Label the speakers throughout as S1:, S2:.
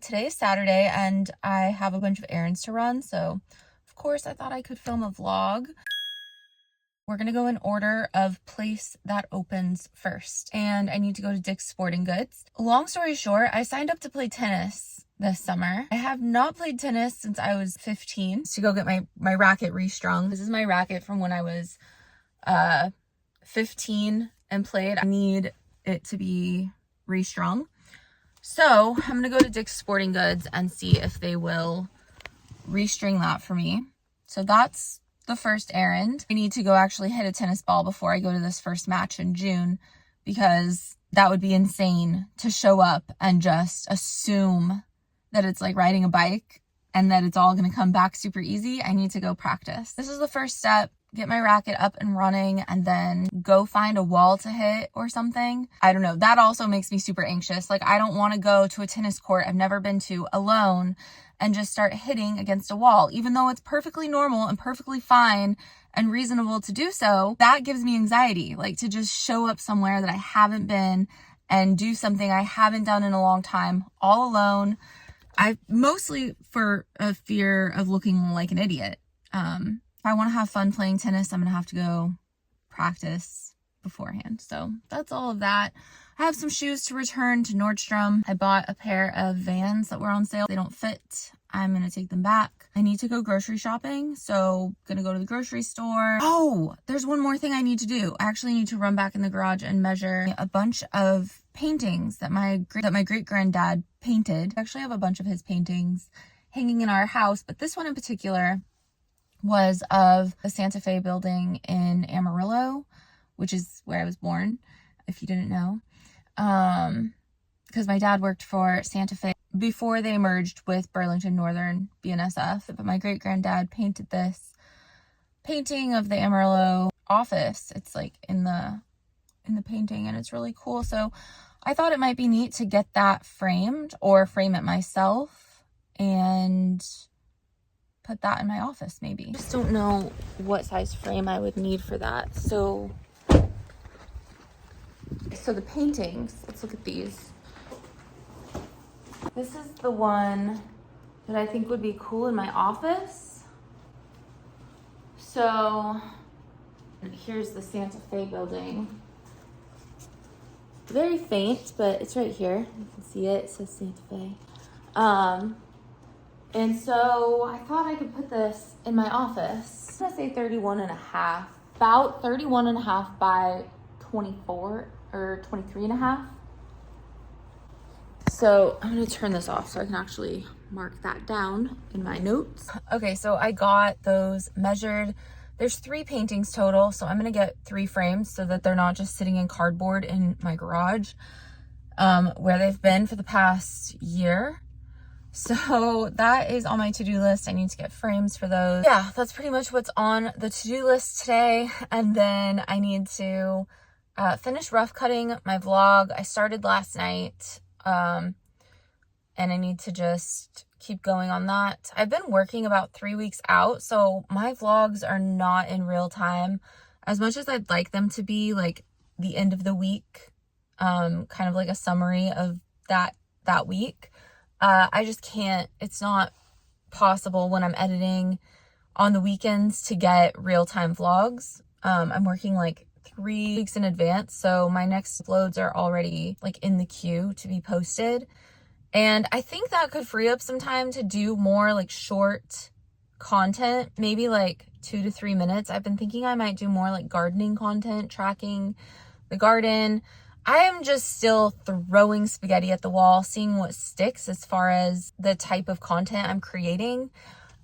S1: Today is Saturday and I have a bunch of errands to run, so of course I thought I could film a vlog. We're gonna go in order of place that opens first, and I need to go to Dick's Sporting Goods. Long story short, I signed up to play tennis this summer. I have not played tennis since I was 15 to go get my racket restrung. This is my racket from when I was 15 and played. I need it to be restrung. So I'm gonna go to Dick's Sporting Goods and see if they will restring that for me. So that's the first errand. I need to go actually hit a tennis ball before I go to this first match in June, because that would be insane to show up and just assume that it's like riding a bike and that it's all gonna come back super easy. I need to go practice. This is the first step. Get my racket up and running and then go find a wall to hit or something. I don't know. That also makes me super anxious. Like, I don't want to go to a tennis court I've never been to alone and just start hitting against a wall, even though it's perfectly normal and perfectly fine and reasonable to do so. That gives me anxiety, like to just show up somewhere that I haven't been and do something I haven't done in a long time all alone. I mostly for a fear of looking like an idiot. If I want to have fun playing tennis, I'm going to have to go practice beforehand. So that's all of that. I have some shoes to return to Nordstrom. I bought a pair of Vans that were on sale. They don't fit. I'm going to take them back. I need to go grocery shopping. So going to go to the grocery store. Oh, there's one more thing I need to do. I actually need to run back in the garage and measure a bunch of paintings that my great granddad painted. I actually have a bunch of his paintings hanging in our house, but this one in particular was of the Santa Fe building in Amarillo, which is where I was born, if you didn't know. Because my dad worked for Santa Fe before they merged with Burlington Northern BNSF. But my great granddad painted this painting of the Amarillo office. It's like in the painting, and it's really cool. So I thought it might be neat to get that framed or frame it myself and put that in my office maybe. I just don't know what size frame I would need for that. So the paintings, let's look at these. This is the one that I think would be cool in my office. So here's the Santa Fe building. Very faint, but it's right here. You can see it. It says Santa Fe. And so I thought I could put this in my office. I'm gonna say 31 and a half, about 31 and a half by 24 or 23 and a half. So I'm gonna turn this off so I can actually mark that down in my notes. Okay, so I got those measured. There's 3 paintings total, so I'm gonna get 3 frames so that they're not just sitting in cardboard in my garage, where they've been for the past year. So that is on my to-do list. I need to get frames for those. Yeah, that's pretty much what's on the to-do list today. And then I need to finish rough cutting my vlog. I started last night, and I need to just keep going on that. I've been working about 3 weeks out, so my vlogs are not in real time as much as I'd like them to be, like the end of the week, kind of like a summary of that week. I just can't, it's not possible when I'm editing on the weekends to get real-time vlogs. I'm working like 3 weeks in advance, so my next uploads are already like in the queue to be posted. And I think that could free up some time to do more like short content, maybe like 2 to 3 minutes. I've been thinking I might do more like gardening content, tracking the garden. I am just still throwing spaghetti at the wall, seeing what sticks as far as the type of content I'm creating.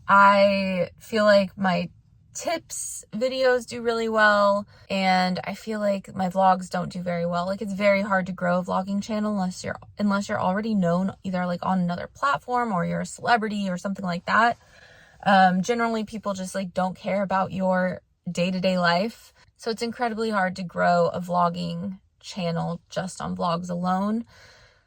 S1: I feel like my tips videos do really well, and I feel like my vlogs don't do very well. Like, it's very hard to grow a vlogging channel unless you're already known either like on another platform or you're a celebrity or something like that. Generally people just like don't care about your day-to-day life. So it's incredibly hard to grow a vlogging channel just on vlogs alone.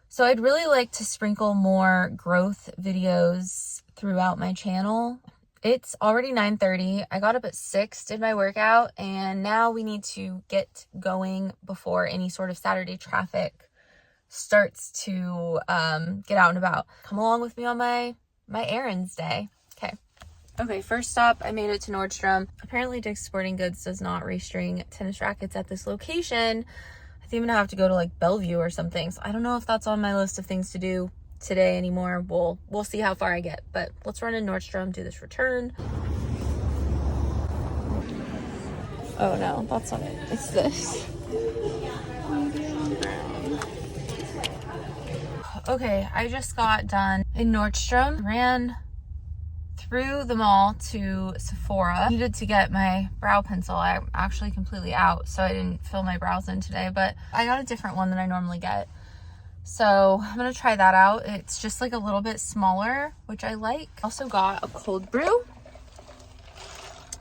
S1: So I'd really like to sprinkle more growth videos throughout my channel. It's already 9:30. I got up at 6, did my workout, and now we need to get going before any sort of Saturday traffic starts to get out and about. Come along with me on my errands day. Okay, first stop, I made it to Nordstrom. Apparently Dick's Sporting Goods does not restring tennis rackets at this location. I think I'm gonna have to go to like Bellevue or something. So I don't know if that's on my list of things to do today anymore. We'll see how far I get, but let's run in Nordstrom, do this return. Oh no, that's not it. It's this. Okay, I just got done in Nordstrom. Ran through the mall to Sephora. Needed to get my brow pencil. I'm actually completely out, so I didn't fill my brows in today, but I got a different one than I normally get. So I'm gonna try that out. It's just like a little bit smaller, which I like. Also got a cold brew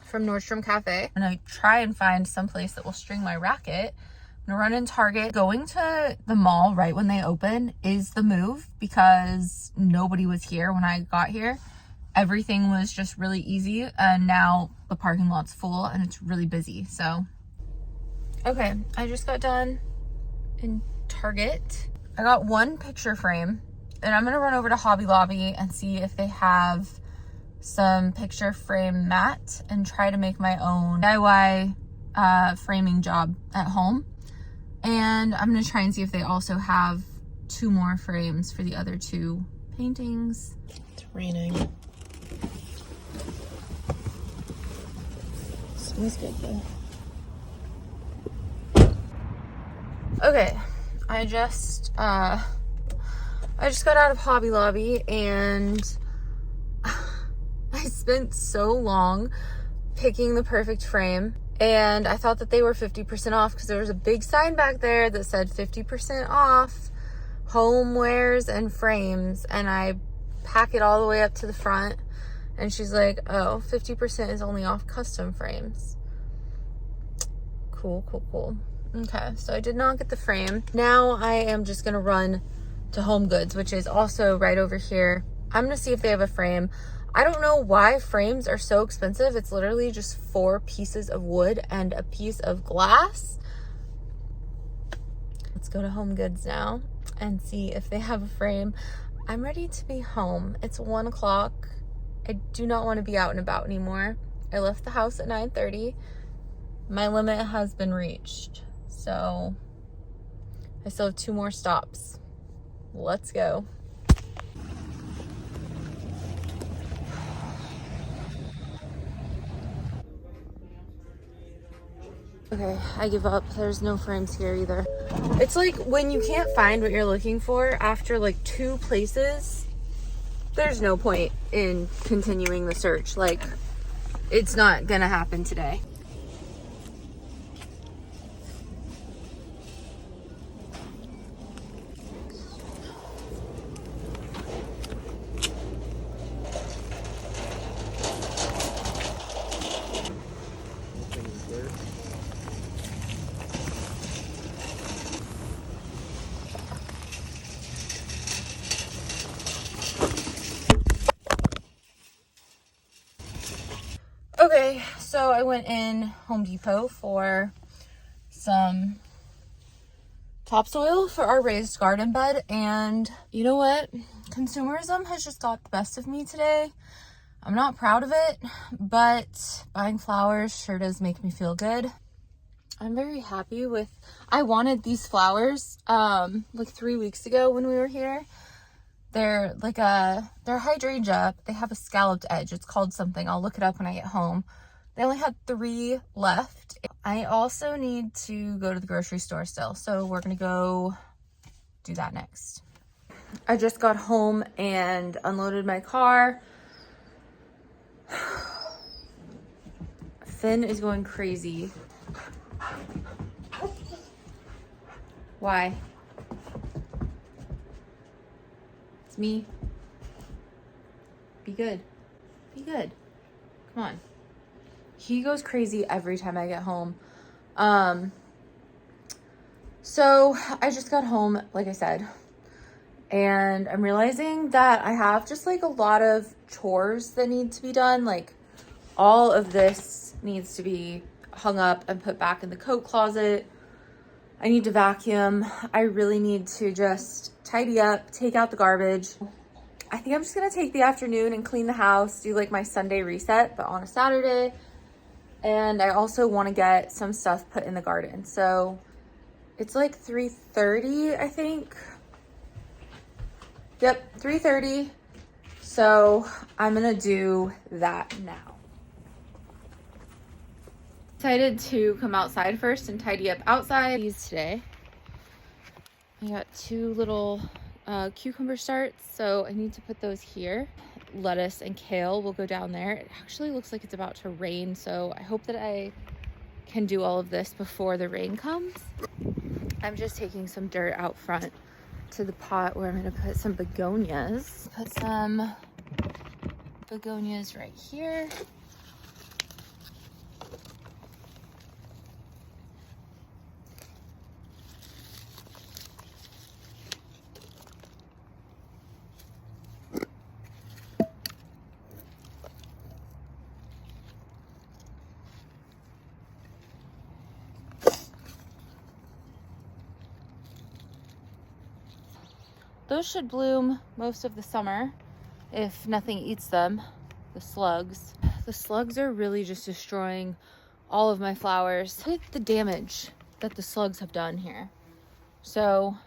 S1: from Nordstrom Cafe. I'm gonna try and find some place that will string my racket. I'm gonna run in Target. Going to the mall right when they open is the move because nobody was here when I got here. Everything was just really easy, and now the parking lot's full and it's really busy. So, okay, I just got done in Target. I got one picture frame, and I'm gonna run over to Hobby Lobby and see if they have some picture frame mat and try to make my own DIY framing job at home. And I'm gonna try and see if they also have 2 more frames for the other 2 paintings. It's raining. Smells good though. Okay, I just got out of Hobby Lobby, and I spent so long picking the perfect frame, and I thought that they were 50% off because there was a big sign back there that said 50% off homewares and frames, and I pack it all the way up to the front, and she's like, oh, 50% is only off custom frames. Cool. Okay, so I did not get the frame. Now I am just gonna run to Home Goods, which is also right over here. I'm gonna see if they have a frame. I don't know why frames are so expensive. It's literally just 4 pieces of wood and a piece of glass. Let's go to Home Goods now and see if they have a frame. I'm ready to be home. It's 1 o'clock. I do not want to be out and about anymore. I left the house at 9:30. My limit has been reached. So I still have 2 more stops. Let's go. Okay, I give up. There's no frames here either. It's like when you can't find what you're looking for after like 2 places, there's no point in continuing the search. Like, it's not gonna happen today. Okay, so I went in Home Depot for some topsoil for our raised garden bed, and you know what? Consumerism has just got the best of me today. I'm not proud of it, but buying flowers sure does make me feel good. I'm very happy with, I wanted these flowers like 3 weeks ago when we were here. They're like they're hydrangea. They have a scalloped edge. It's called something. I'll look it up when I get home. They only had 3 left. I also need to go to the grocery store still, so we're gonna go do that next. I just got home and unloaded my car. Finn is going crazy. Why? It's me. Be good. Be good. Come on. He goes crazy every time I get home. So I just got home, like I said, and I'm realizing that I have just like a lot of chores that need to be done. Like, all of this needs to be hung up and put back in the coat closet. I need to vacuum. I really need to just tidy up, take out the garbage. I think I'm just gonna take the afternoon and clean the house, do like my Sunday reset, but on a Saturday. And I also wanna get some stuff put in the garden. So it's like 3:30, I think. Yep, 3:30. So I'm gonna do that now. Decided to come outside first and tidy up outside. These today. I got 2 little cucumber starts, so I need to put those here. Lettuce and kale will go down there. It actually looks like it's about to rain, so I hope that I can do all of this before the rain comes. I'm just taking some dirt out front to the pot where I'm gonna put some begonias. Put some begonias right here. Those should bloom most of the summer if nothing eats them, the slugs. The slugs are really just destroying all of my flowers. Look at the damage that the slugs have done here. So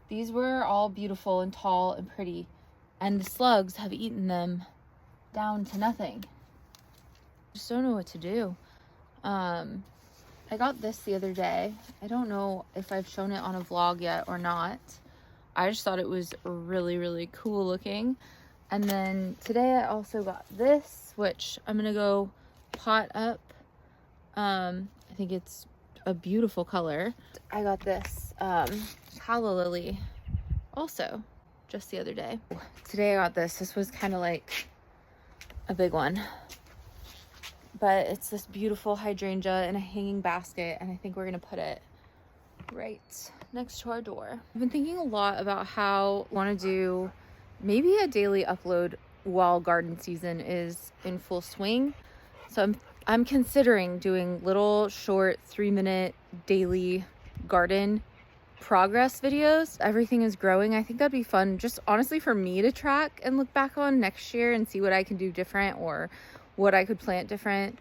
S1: these were all beautiful and tall and pretty, and the slugs have eaten them down to nothing. I just don't know what to do. I got this the other day. I don't know if I've shown it on a vlog yet or not. I just thought it was really, really cool looking. And then today I also got this, which I'm gonna go pot up. I think it's a beautiful color. I got this calla lily also just the other day. Today I got this. This was kind of like a big one. But it's this beautiful hydrangea in a hanging basket, and I think we're gonna put it right next to our door. I've been thinking a lot about how I want to do maybe a daily upload while garden season is in full swing. So I'm considering doing little short 3-minute daily garden progress videos. Everything is growing. I think that'd be fun, just honestly for me to track and look back on next year and see what I can do different or what I could plant different.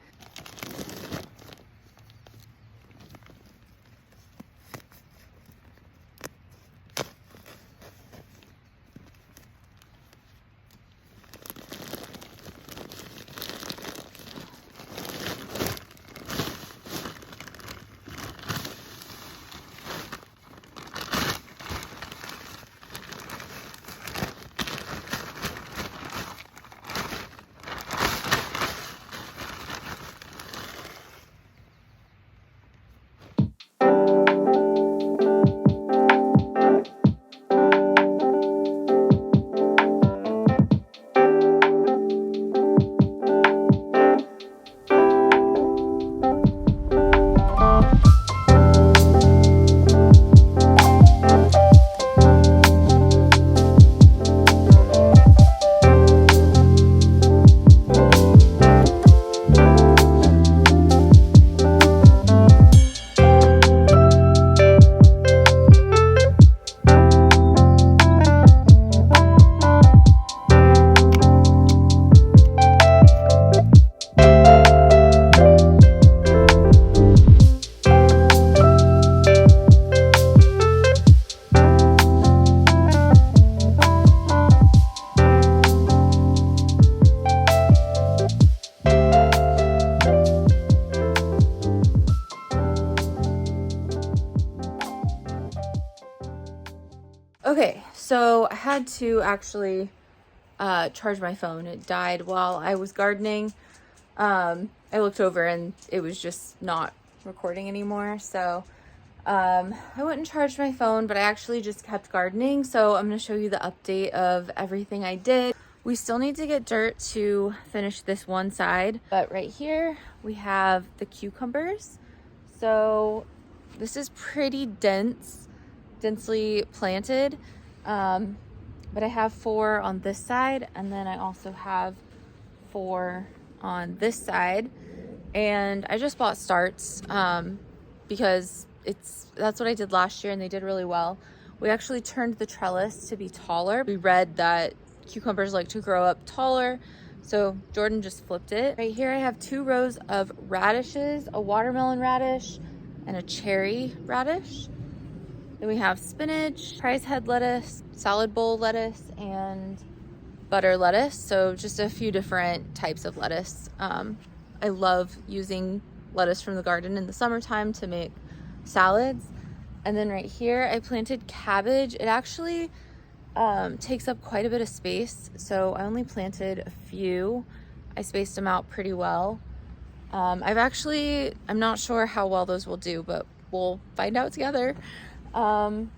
S1: Okay, so I had to actually charge my phone. It died while I was gardening. I looked over and it was just not recording anymore. So I went and charged my phone, but I actually just kept gardening. So I'm going to show you the update of everything I did. We still need to get dirt to finish this one side, but right here we have the cucumbers. So this is pretty densely planted, but I have 4 on this side, and then I also have 4 on this side. And I just bought starts because that's what I did last year and they did really well. We actually turned the trellis to be taller. We read that cucumbers like to grow up taller, so Jordan just flipped it. Right here I have 2 rows of radishes, a watermelon radish and a cherry radish. Then we have spinach, prize head lettuce, salad bowl lettuce, and butter lettuce. So just a few different types of lettuce. I love using lettuce from the garden in the summertime to make salads. And then right here I planted cabbage. It actually takes up quite a bit of space, so I only planted a few. I spaced them out pretty well. I'm not sure how well those will do, but we'll find out together. And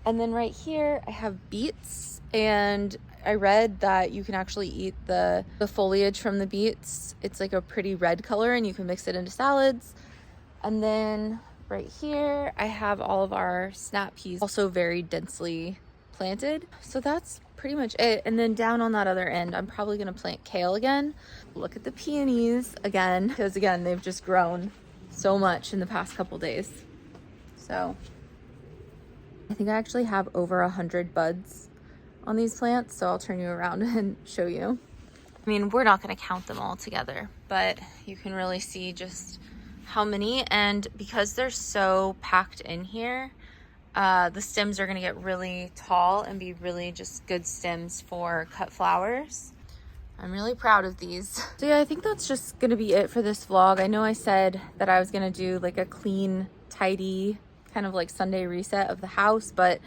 S1: then right here I have beets, and I read that you can actually eat the foliage from the beets. It's like a pretty red color and you can mix it into salads. And then right here I have all of our snap peas, also very densely planted. So that's pretty much it. And then down on that other end I'm probably gonna plant kale again. Look at the peonies again, because again they've just grown so much in the past couple days. So I think I actually have over 100 buds on these plants, so I'll turn you around and show you. I mean, we're not going to count them all together, but you can really see just how many. And because they're so packed in here, the stems are going to get really tall and be really just good stems for cut flowers. I'm really proud of these. So yeah, I think that's just going to be it for this vlog. I know I said that I was going to do like a clean, tidy, kind of like Sunday reset of the house, but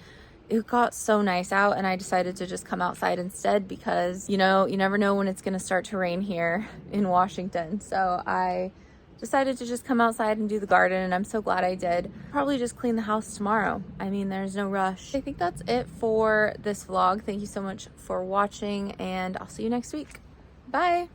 S1: it got so nice out and I decided to just come outside instead because, you know, you never know when it's going to start to rain here in Washington. So I decided to just come outside and do the garden, and I'm so glad I did. Probably just clean the house tomorrow. I mean, there's no rush. I think that's it for this vlog. Thank you so much for watching, and I'll see you next week. Bye.